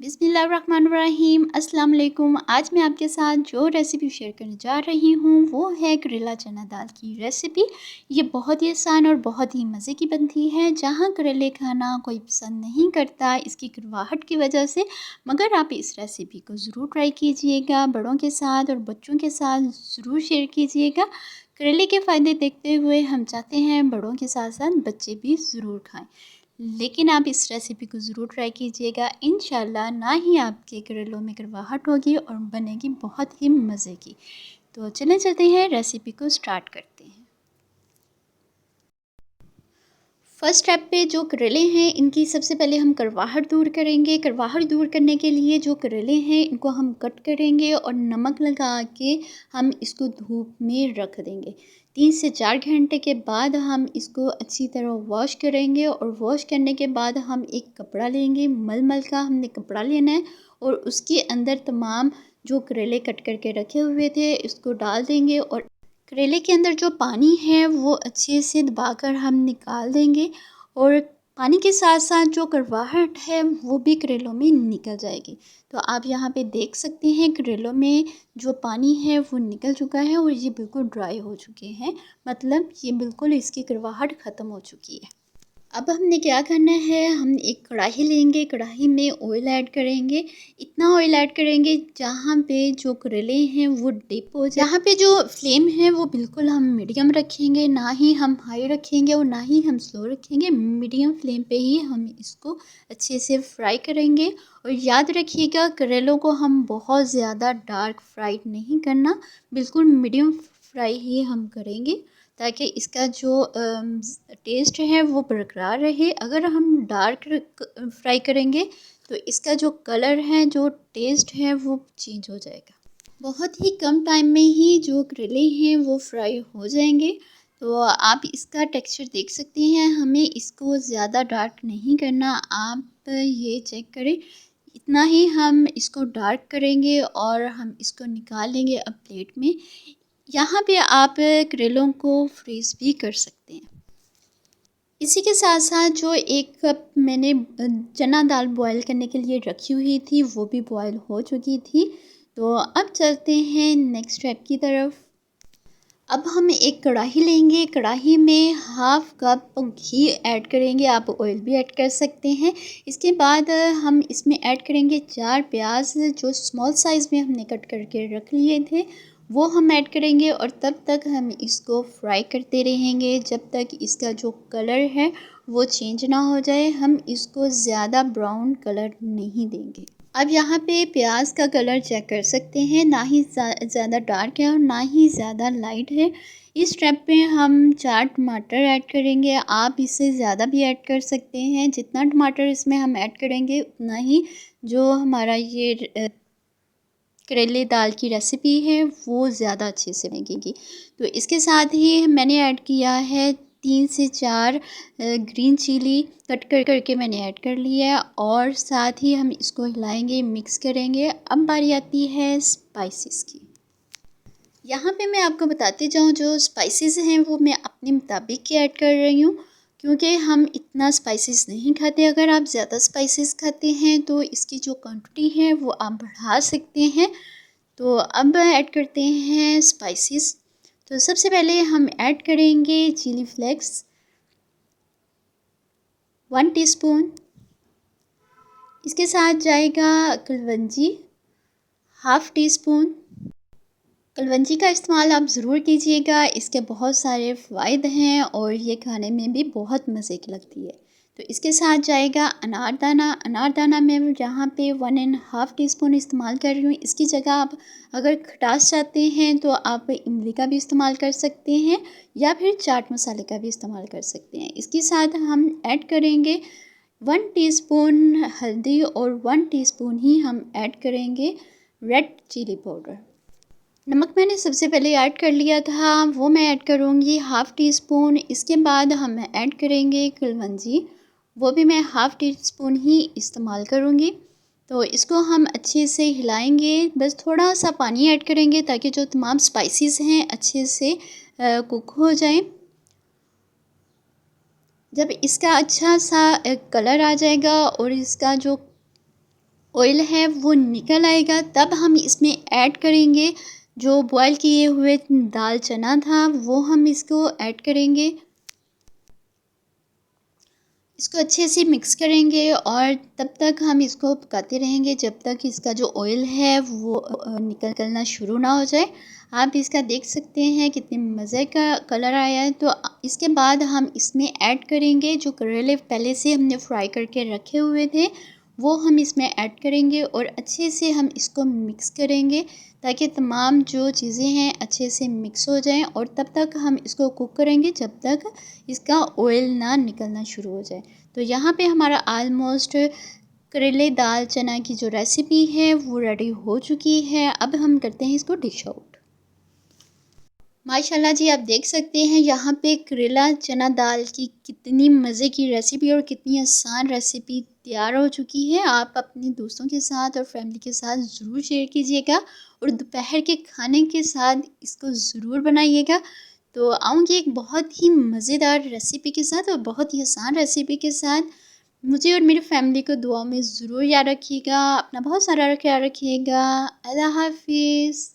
बिस्मिल्लाहिर्रहमानिर्रहीम। अस्सलाम वालेकुम। आज मैं आपके साथ जो रेसिपी शेयर करने जा रही हूँ वो है करेला चना दाल की रेसिपी। ये बहुत ही आसान और बहुत ही मज़े की बनती है। जहाँ करेले खाना कोई पसंद नहीं करता इसकी कड़वाहट की वजह से, मगर आप इस रेसिपी को ज़रूर ट्राई कीजिएगा। बड़ों के साथ और बच्चों के साथ ज़रूर शेयर कीजिएगा। करेले के फ़ायदे देखते हुए हम चाहते हैं बड़ों के साथ साथ बच्चे भी ज़रूर खाएँ। लेकिन आप इस रेसिपी को ज़रूर ट्राई कीजिएगा। इंशाल्लाह ना ही आपके करेलों में कड़वाहट होगी और बनेगी बहुत ही मज़े की। तो चलें चलते हैं, रेसिपी को स्टार्ट करते हैं। फर्स्ट स्टेप पे जो करेले हैं इनकी सबसे पहले हम कड़वाहट दूर करेंगे। कड़वाहट दूर करने के लिए जो करेले हैं इनको हम कट करेंगे और नमक लगा के हम इसको धूप में रख देंगे। 3 से 4 घंटे के बाद हम इसको अच्छी तरह वॉश करेंगे और वॉश करने के बाद हम एक कपड़ा लेंगे, मलमल का हमने कपड़ा लेना है और उसके अंदर तमाम जो करेले कट करके रखे हुए थे इसको डाल देंगे और करेले के अंदर जो पानी है वो अच्छे से दबाकर हम निकाल देंगे और पानी के साथ साथ जो कड़वाहट है वो भी करेलों में निकल जाएगी। तो आप यहाँ पे देख सकते हैं करेलों में जो पानी है वो निकल चुका है और ये बिल्कुल ड्राई हो चुके हैं, मतलब ये बिल्कुल इसकी कड़वाहट ख़त्म हो चुकी है। अब हमने क्या करना है, हम एक कढ़ाई लेंगे, कढ़ाई में ऑयल ऐड करेंगे। इतना ऑयल ऐड करेंगे जहाँ पे जो करेले हैं वो डिप हो जाए। यहाँ पे जो फ्लेम है वो बिल्कुल हम मीडियम रखेंगे, ना ही हम हाई रखेंगे और ना ही हम स्लो रखेंगे। मीडियम फ्लेम पे ही हम इसको अच्छे से फ्राई करेंगे। और याद रखिएगा करेलों को हम बहुत ज़्यादा डार्क फ्राई नहीं करना, बिल्कुल मीडियम फ्राई ही हम करेंगे ताकि इसका जो टेस्ट है वो बरकरार रहे। अगर हम डार्क फ्राई करेंगे तो इसका जो कलर है, जो टेस्ट है वो चेंज हो जाएगा। बहुत ही कम टाइम में ही जो करेले हैं वो फ्राई हो जाएंगे। तो आप इसका टेक्सचर देख सकते हैं, हमें इसको ज़्यादा डार्क नहीं करना। आप ये चेक करें, इतना ही हम इसको डार्क करेंगे और हम इसको निकाल लेंगे अब प्लेट में। यहाँ पे आप करेलों को फ्रीज़ भी कर सकते हैं। इसी के साथ साथ जो 1 कप मैंने चना दाल बॉयल करने के लिए रखी हुई थी वो भी बॉयल हो चुकी थी। तो अब चलते हैं नेक्स्ट स्टेप की तरफ। अब हम एक कढ़ाई लेंगे, कढ़ाई में हाफ़ कप घी ऐड करेंगे, आप ऑयल भी ऐड कर सकते हैं। इसके बाद हम इसमें ऐड करेंगे 4 प्याज जो स्मॉल साइज़ में हमने कट करके रख लिए थे, वो हम ऐड करेंगे और तब तक हम इसको फ्राई करते रहेंगे जब तक इसका जो कलर है वो चेंज ना हो जाए। हम इसको ज़्यादा ब्राउन कलर नहीं देंगे। अब यहाँ पे प्याज का कलर चेक कर सकते हैं, ना ही ज़्यादा डार्क है और ना ही ज़्यादा लाइट है। इस स्टेप पे हम 4 टमाटर ऐड करेंगे, आप इससे ज़्यादा भी ऐड कर सकते हैं। जितना टमाटर इसमें हम ऐड करेंगे उतना ही जो हमारा ये करेले दाल की रेसिपी है वो ज़्यादा अच्छे से बनेगी। तो इसके साथ ही मैंने ऐड किया है 3 से 4 ग्रीन चिली कट करके मैंने ऐड कर लिया है और साथ ही हम इसको हिलाएंगे, मिक्स करेंगे। अब बारी आती है स्पाइसेस की। यहाँ पे मैं आपको बताती जाऊँ, जो स्पाइसेस हैं वो मैं अपने मुताबिक ही ऐड कर रही हूँ क्योंकि हम इतना स्पाइसेस नहीं खाते। अगर आप ज़्यादा स्पाइसेस खाते हैं तो इसकी जो क्वांटिटी है वो आप बढ़ा सकते हैं। तो अब ऐड करते हैं स्पाइसेस। तो सबसे पहले हम ऐड करेंगे चिली फ्लेक्स 1 टीस्पून। इसके साथ जाएगा kalonji half tea spoon. Kalonji का इस्तेमाल आप ज़रूर कीजिएगा, इसके बहुत सारे फ़ायदे हैं और ये खाने में भी बहुत मज़े की लगती है। तो इसके साथ जाएगा अनारदाना। अनारदाना मैं यहाँ पे 1 एंड हाफ़ टी स्पून इस्तेमाल कर रही हूँ। इसकी जगह आप अगर खटास चाहते हैं तो आप इमली का भी इस्तेमाल कर सकते हैं या फिर चाट मसाले का भी इस्तेमाल कर सकते हैं। इसके साथ हम ऐड करेंगे 1 टीस्पून हल्दी और 1 टीस्पून ही हम ऐड करेंगे रेड चिली पाउडर। नमक मैंने सबसे पहले ऐड कर लिया था, वो मैं ऐड करूँगी हाफ़ टी स्पून। इसके बाद हम ऐड करेंगे कलवंजी, वो भी मैं हाफ़ टी स्पून ही इस्तेमाल करूँगी। तो इसको हम अच्छे से हिलाएंगे, बस थोड़ा सा पानी ऐड करेंगे ताकि जो तमाम स्पाइसेस हैं अच्छे से कुक हो जाएं। जब इसका अच्छा सा कलर आ जाएगा और इसका जो ऑयल है वो निकल आएगा, तब हम इसमें ऐड करेंगे जो बॉयल किए हुए दाल चना था, वो हम इसको ऐड करेंगे। इसको अच्छे से मिक्स करेंगे और तब तक हम इसको पकाते रहेंगे जब तक इसका जो ऑयल है वो निकलना शुरू ना हो जाए। आप इसका देख सकते हैं कितने मज़े का कलर आया है। तो इसके बाद हम इसमें ऐड करेंगे जो करेले पहले से हमने फ्राई करके रखे हुए थे, वो हम इसमें ऐड करेंगे और अच्छे से हम इसको मिक्स करेंगे ताकि तमाम जो चीज़ें हैं अच्छे से मिक्स हो जाएं। और तब तक हम इसको कुक करेंगे जब तक इसका ऑयल ना निकलना शुरू हो जाए। तो यहाँ पे हमारा आलमोस्ट करेले दाल चना की जो रेसिपी है वो रेडी हो चुकी है। अब हम करते हैं इसको डिश आउट। माशाल्लाह जी, आप देख सकते हैं यहाँ पे करेला चना दाल की कितनी मज़े की रेसिपी और कितनी आसान रेसिपी तैयार हो चुकी है। आप अपने दोस्तों के साथ और फैमिली के साथ ज़रूर शेयर कीजिएगा और दोपहर के खाने के साथ इसको ज़रूर बनाइएगा। तो आऊँगी एक बहुत ही मज़ेदार रेसिपी के साथ और बहुत ही आसान रेसिपी के साथ। मुझे और मेरी फैमिली को दुआ में ज़रूर याद रखिएगा। अपना बहुत सारा ख्याल रखिएगा। अल्लाह हाफ़िज़।